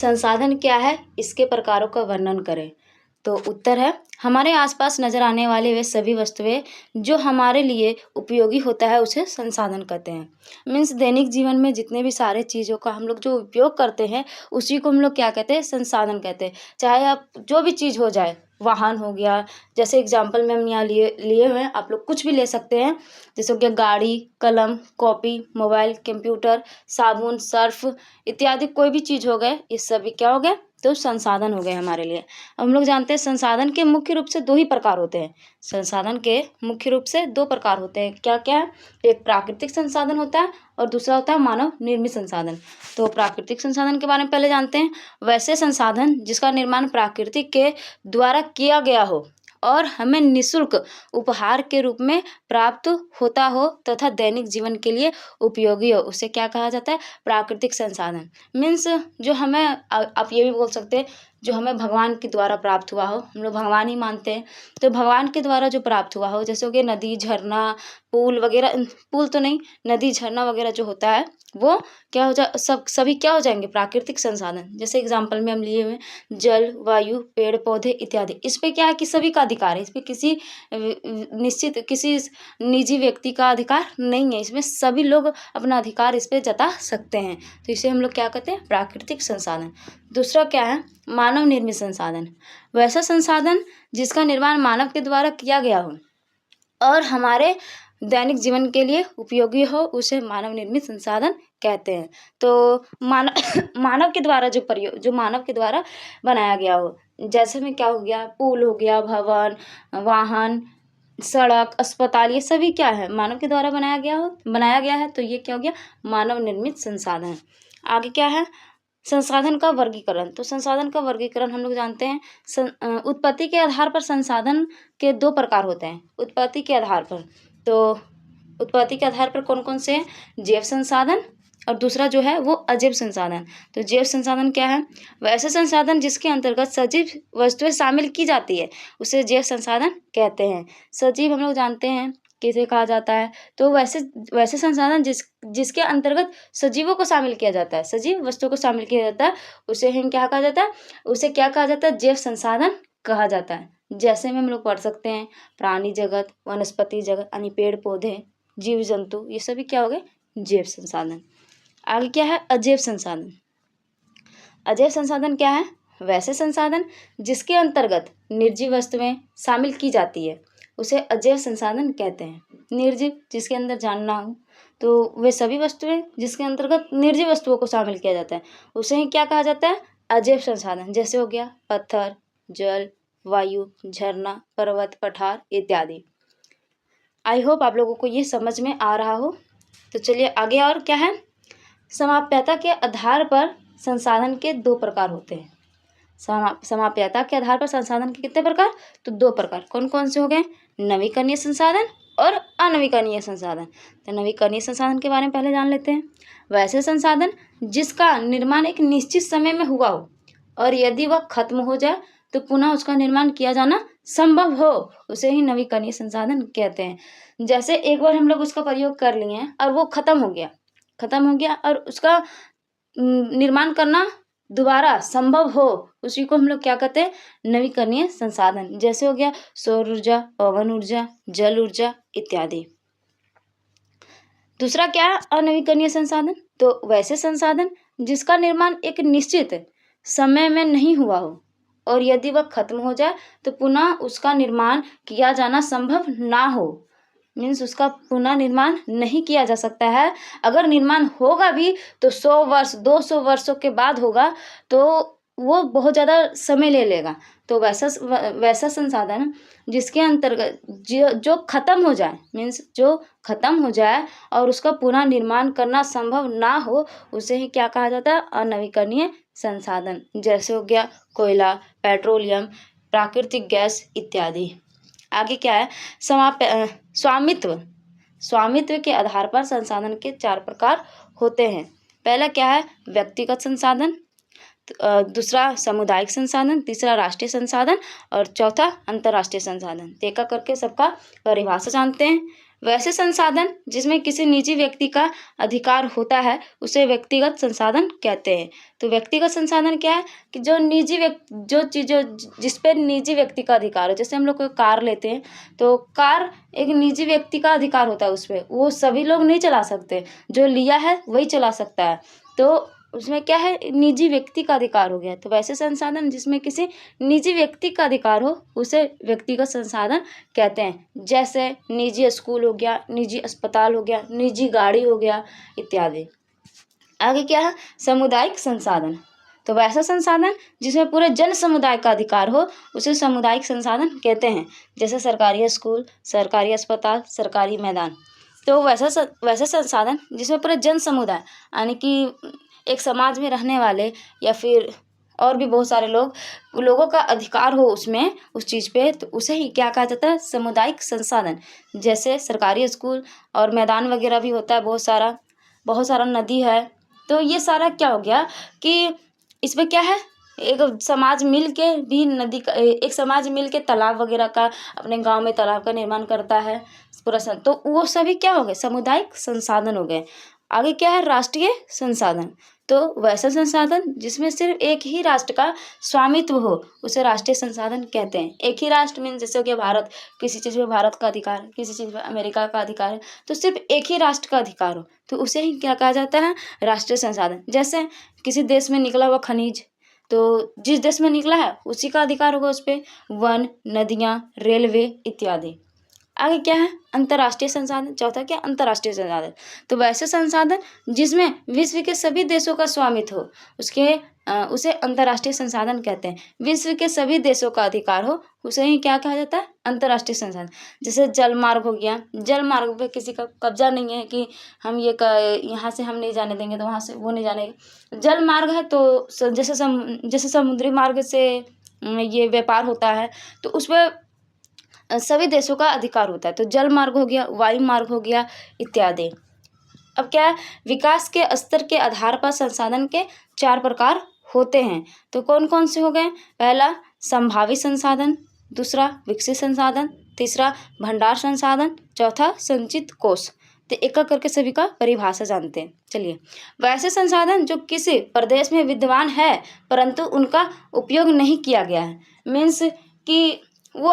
संसाधन क्या है, इसके प्रकारों का वर्णन करें। तो उत्तर है, हमारे आसपास नजर आने वाले वे सभी वस्तुएं जो हमारे लिए उपयोगी होता है उसे संसाधन कहते हैं। मीन्स दैनिक जीवन में जितने भी सारे चीज़ों का हम लोग जो उपयोग करते हैं उसी को हम लोग क्या कहते हैं, संसाधन कहते हैं। चाहे आप जो भी चीज़ हो जाए, वाहन हो गया, जैसे एग्जाम्पल में हम यहाँ लिए हुए हैं, आप लोग कुछ भी ले सकते हैं। जैसे हो गया गाड़ी, कलम, कॉपी, मोबाइल, कंप्यूटर, साबुन, सर्फ इत्यादि कोई भी चीज़ हो गए, ये सभी क्या हो गए, तो संसाधन हो गए हमारे लिए। हम लोग जानते हैं संसाधन के मुख्य रूप से दो ही प्रकार होते हैं। संसाधन के मुख्य रूप से दो प्रकार होते हैं। क्या क्या है? एक प्राकृतिक संसाधन होता है और दूसरा होता है मानव निर्मित संसाधन। तो प्राकृतिक संसाधन के बारे में पहले जानते हैं। वैसे संसाधन जिसका निर्माण प्राकृतिक के द्वारा किया गया हो और हमें निःशुल्क उपहार के रूप में प्राप्त होता हो तथा दैनिक जीवन के लिए उपयोगी हो, उसे क्या कहा जाता है, प्राकृतिक संसाधन। मीन्स जो हमें आप ये भी बोल सकते हैं जो हमें भगवान के द्वारा प्राप्त हुआ हो, हम लोग भगवान ही मानते हैं, तो भगवान के द्वारा जो प्राप्त हुआ हो, जैसे हो गया नदी, झरना, पुल वगैरह, पुल तो नहीं, नदी, झरना वगैरह जो होता है वो क्या हो जा सभी क्या हो जाएंगे, प्राकृतिक संसाधन। जैसे एग्जाम्पल में हम लिए हुए जल, वायु, पेड़ पौधे इत्यादि, इस पे क्या है कि सभी का अधिकार है, इस पे किसी निश्चित किसी निजी व्यक्ति का अधिकार नहीं है, इसमें सभी लोग अपना अधिकार इस पे जता सकते हैं। तो इसे हम लोग क्या कहते हैं, प्राकृतिक संसाधन। दूसरा क्या है, मानव निर्मित संसाधन। वैसा संसाधन जिसका निर्माण मानव के द्वारा किया गया हो और हमारे दैनिक जीवन के लिए उपयोगी हो, उसे मानव निर्मित संसाधन कहते हैं। तो मानव के द्वारा जो मानव के द्वारा बनाया गया हो, जैसे में क्या हो गया, पुल हो गया, भवन, वाहन, सड़क, अस्पताल, ये सभी क्या है, मानव के द्वारा बनाया गया है, तो ये क्या हो गया, मानव निर्मित संसाधन। आगे क्या है, संसाधन का वर्गीकरण। तो संसाधन का वर्गीकरण हम लोग जानते हैं, उत्पत्ति के आधार पर संसाधन के दो प्रकार होते हैं। उत्पत्ति के आधार पर, तो उत्पत्ति के आधार पर कौन कौन से हैं, जैव संसाधन और दूसरा जो है वो अजैव संसाधन। तो जैव संसाधन क्या है, वैसे संसाधन जिसके अंतर्गत सजीव वस्तुएं शामिल की जाती है उसे जैव संसाधन कहते हैं। सजीव हम लोग जानते हैं किसे कहा जाता है, तो वैसे संसाधन जिसके अंतर्गत सजीवों को शामिल किया जाता है, सजीव वस्तुओं को शामिल किया जाता है, उसे हम क्या कहा जाता है, उसे क्या कहा जाता है, जैव संसाधन कहा जाता है। जैसे में हम लोग पढ़ सकते हैं प्राणी जगत, वनस्पति जगत यानी पेड़ पौधे, जीव जंतु, ये सभी क्या हो गए, जैव संसाधन। आगे क्या है, अजैव संसाधन। अजैव संसाधन क्या है, वैसे संसाधन जिसके अंतर्गत निर्जीव वस्तुएं शामिल की जाती है उसे अजैव संसाधन कहते हैं। निर्जीव जिसके अंदर जानना हो, तो वे सभी वस्तुएं जिसके अंतर्गत निर्जीव वस्तुओं को शामिल किया जाता है उसे ही क्या कहा जाता है, अजैव संसाधन। जैसे हो गया पत्थर, जल, वायु, झरना, पर्वत, पठार इत्यादि। आई होप आप लोगों को ये समझ में आ रहा हो। तो चलिए आगे, और क्या है, समाप्यता के आधार पर संसाधन के दो प्रकार होते हैं। समाप्यता के आधार पर संसाधन के कितने प्रकार, तो दो प्रकार। कौन कौन से हो गए, नवीकरणीय संसाधन और अनवीकरणीय संसाधन। तो नवीकरणीय संसाधन के बारे में पहले जान लेते हैं। वैसे संसाधन जिसका निर्माण एक निश्चित समय में हुआ हो और यदि वह खत्म हो जाए तो पुनः उसका निर्माण किया जाना संभव हो, उसे ही नवीकरणीय संसाधन कहते हैं। जैसे एक बार हम लोग उसका प्रयोग कर लिए हैं और वो खत्म हो गया और उसका निर्माण करना दोबारा संभव हो, उसी को हम लोग क्या कहते हैं, नवीकरणीय संसाधन। जैसे हो गया सौर ऊर्जा, पवन ऊर्जा, जल ऊर्जा इत्यादि। दूसरा क्या है, अनवीकरणीय संसाधन। तो वैसे संसाधन जिसका निर्माण एक निश्चित समय में नहीं हुआ हो और यदि वह खत्म हो जाए तो पुनः उसका निर्माण किया जाना संभव ना हो। मीन्स उसका पुनः निर्माण नहीं किया जा सकता है। अगर निर्माण होगा भी तो 100 वर्ष 200 वर्षों के बाद होगा, तो वो बहुत ज़्यादा समय ले लेगा। तो वैसा संसाधन जिसके अंतर्गत जो खत्म हो जाए, मीन्स जो खत्म हो जाए और उसका पुनः निर्माण करना संभव ना हो, उसे ही क्या कहा जाता है, अनवीकरणीय संसाधन। जैसे हो गया कोयला, पेट्रोलियम, प्राकृतिक गैस इत्यादि। आगे क्या है, स्वामित्व के आधार पर संसाधन के 4 प्रकार होते हैं। पहला क्या है, व्यक्तिगत संसाधन, दूसरा सामुदायिक संसाधन, तीसरा राष्ट्रीय संसाधन और चौथा अंतर्राष्ट्रीय संसाधन। देखा करके सबका परिभाषा जानते हैं। वैसे संसाधन जिसमें किसी निजी व्यक्ति का अधिकार होता है उसे व्यक्तिगत संसाधन कहते हैं। तो व्यक्तिगत संसाधन क्या है कि जो निजी व्यक्ति जो चीज़ों जिस पे निजी व्यक्ति का अधिकार हो, जैसे हम लोग कोई कार लेते हैं तो कार एक निजी व्यक्ति का अधिकार होता है, उस पर वो सभी लोग नहीं चला सकते, जो लिया है वही चला सकता है। तो उसमें क्या है, निजी व्यक्ति का अधिकार हो गया। तो वैसे संसाधन जिसमें किसी निजी व्यक्ति का अधिकार हो उसे व्यक्तिगत संसाधन कहते हैं। जैसे निजी स्कूल हो गया, निजी अस्पताल हो गया, निजी गाड़ी हो गया इत्यादि। आगे क्या है, सामुदायिक संसाधन। तो वैसा संसाधन जिसमें पूरे जन समुदाय का अधिकार हो उसे सामुदायिक संसाधन कहते हैं। जैसे सरकारी स्कूल, सरकारी अस्पताल, सरकारी मैदान। तो वैसा संसाधन जिसमें पूरे जन समुदाय यानी कि एक समाज में रहने वाले या फिर और भी बहुत सारे लोगों का अधिकार हो उसमें, उस चीज़ पे, तो उसे ही क्या कहा जाता है, सामुदायिक संसाधन। जैसे सरकारी स्कूल और मैदान वगैरह भी होता है, बहुत सारा नदी है। तो ये सारा क्या हो गया कि इसमें क्या है, एक समाज मिल के भी एक समाज मिल के तालाब वगैरह का, अपने गांव में तालाब का निर्माण करता है पूरा तो वो सभी क्या हो गए, सामुदायिक संसाधन हो गए। आगे क्या है, राष्ट्रीय संसाधन। तो वैसा संसाधन जिसमें सिर्फ एक ही राष्ट्र का स्वामित्व हो उसे राष्ट्रीय संसाधन कहते हैं। एक ही राष्ट्र मीन जैसे हो गया भारत, किसी चीज़ में भारत का अधिकार, किसी चीज़ में अमेरिका का अधिकार है, तो सिर्फ एक ही राष्ट्र का अधिकार हो तो उसे ही क्या कहा जाता है, राष्ट्रीय संसाधन। जैसे किसी देश में निकला हुआ खनिज, तो जिस देश में निकला है उसी का अधिकार होगा उस पर, वन, नदियाँ, रेलवे इत्यादि। आगे क्या है, अंतर्राष्ट्रीय संसाधन। चौथा क्या, अंतर्राष्ट्रीय संसाधन। तो वैसे संसाधन जिसमें विश्व के सभी देशों का स्वामित्व हो उसे अंतर्राष्ट्रीय संसाधन कहते हैं। विश्व के सभी देशों का अधिकार हो उसे ही क्या कहा जाता है, अंतर्राष्ट्रीय संसाधन। जैसे जल मार्ग हो गया, जल मार्ग पे किसी का कब्जा नहीं है कि हम यहाँ से हम नहीं जाने देंगे तो वहाँ से वो नहीं जाने। जल मार्ग है तो जैसे समुद्री मार्ग से ये व्यापार होता है तो उस पर सभी देशों का अधिकार होता है। तो जल मार्ग हो गया, वायु मार्ग हो गया इत्यादि। अब क्या है, विकास के स्तर के आधार पर संसाधन के 4 प्रकार होते हैं। तो कौन कौन से हो गए, पहला संभावित संसाधन, दूसरा विकसित संसाधन, तीसरा भंडार संसाधन, चौथा संचित कोष। तो एक एक करके सभी का परिभाषा जानते हैं। चलिए, वैसे संसाधन जो किसी प्रदेश में विद्यमान है परंतु उनका उपयोग नहीं किया गया है, मीन्स कि वो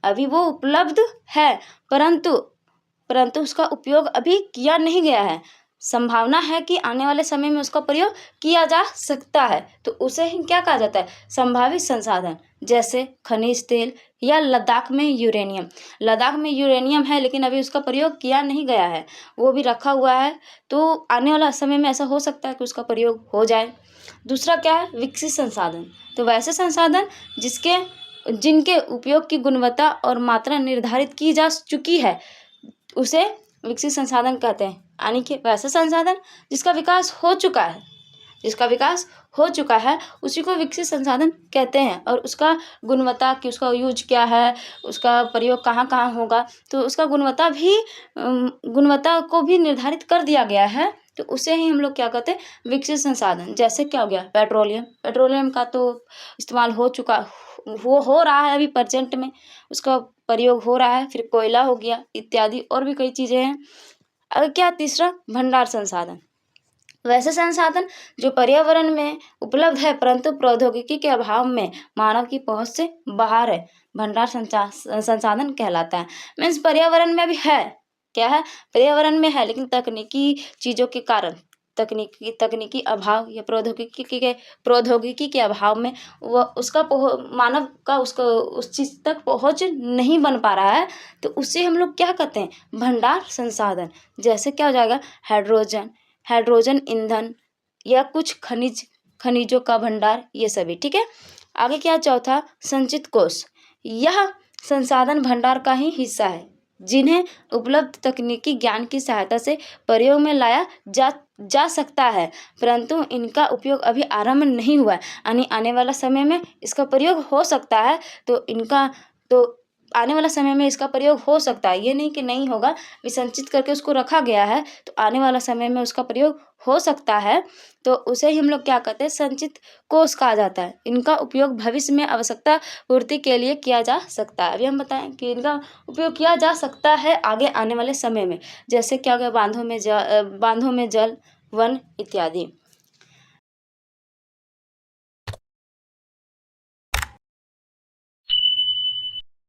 अभी वो उपलब्ध है परंतु उसका उपयोग अभी किया नहीं गया है। संभावना है कि आने वाले समय में उसका प्रयोग किया जा सकता है तो उसे ही क्या कहा जाता है, संभावित संसाधन। जैसे खनिज तेल या लद्दाख में यूरेनियम है लेकिन अभी उसका प्रयोग किया नहीं गया है, वो भी रखा हुआ है, तो आने वाला समय में ऐसा हो सकता है कि उसका प्रयोग हो जाए। दूसरा क्या है, विकसित संसाधन। तो वैसे संसाधन जिनके उपयोग की गुणवत्ता और मात्रा निर्धारित की जा चुकी है उसे विकसित संसाधन कहते हैं। यानी कि वैसा संसाधन जिसका विकास हो चुका है उसी को विकसित संसाधन कहते हैं। और उसका गुणवत्ता कि उसका यूज क्या है, उसका प्रयोग कहाँ कहाँ होगा, तो उसका गुणवत्ता को भी निर्धारित कर दिया गया है, तो उसे ही हम लोग क्या कहते हैं, विकसित संसाधन। जैसे क्या हो गया, पेट्रोलियम का तो इस्तेमाल हो रहा है अभी प्रेजेंट में, उसका प्रयोग हो रहा है। फिर कोयला हो गया इत्यादि और भी कई चीज़ें हैं। अगर क्या, तीसरा भंडार संसाधन। वैसे संसाधन जो पर्यावरण में उपलब्ध है परंतु प्रौद्योगिकी के अभाव में मानव की पहुंच से बाहर है, भंडार संसाधन कहलाता है। मीन्स पर्यावरण में भी है, क्या है, पर्यावरण में है लेकिन तकनीकी चीज़ों के कारण, तकनीकी अभाव या प्रौद्योगिकी के अभाव में वह मानव का उस चीज़ तक पहुंच नहीं बन पा रहा है, तो उससे हम लोग क्या कहते हैं, भंडार संसाधन। जैसे क्या हो जाएगा, हाइड्रोजन ईंधन या कुछ खनिजों का भंडार, ये सभी। ठीक है, आगे क्या, चौथा संचित कोष। यह संसाधन भंडार का ही हिस्सा है जिन्हें उपलब्ध तकनीकी ज्ञान की सहायता से प्रयोग में लाया जा सकता है परंतु इनका उपयोग अभी आरंभ नहीं हुआ है, यानी आने वाला समय में इसका प्रयोग हो सकता है। तो आने वाला समय में इसका प्रयोग हो सकता है, ये नहीं कि नहीं होगा। संचित करके उसको रखा गया है तो आने वाला समय में उसका प्रयोग हो सकता है, तो उसे ही हम लोग क्या कहते हैं, संचित कोष कहा जाता है। इनका उपयोग भविष्य में आवश्यकता पूर्ति के लिए किया जा सकता है। अभी हम बताएं कि इनका उपयोग किया जा सकता है आगे आने वाले समय में, जैसे क्या हो गया, बांधों में जल, वन इत्यादि।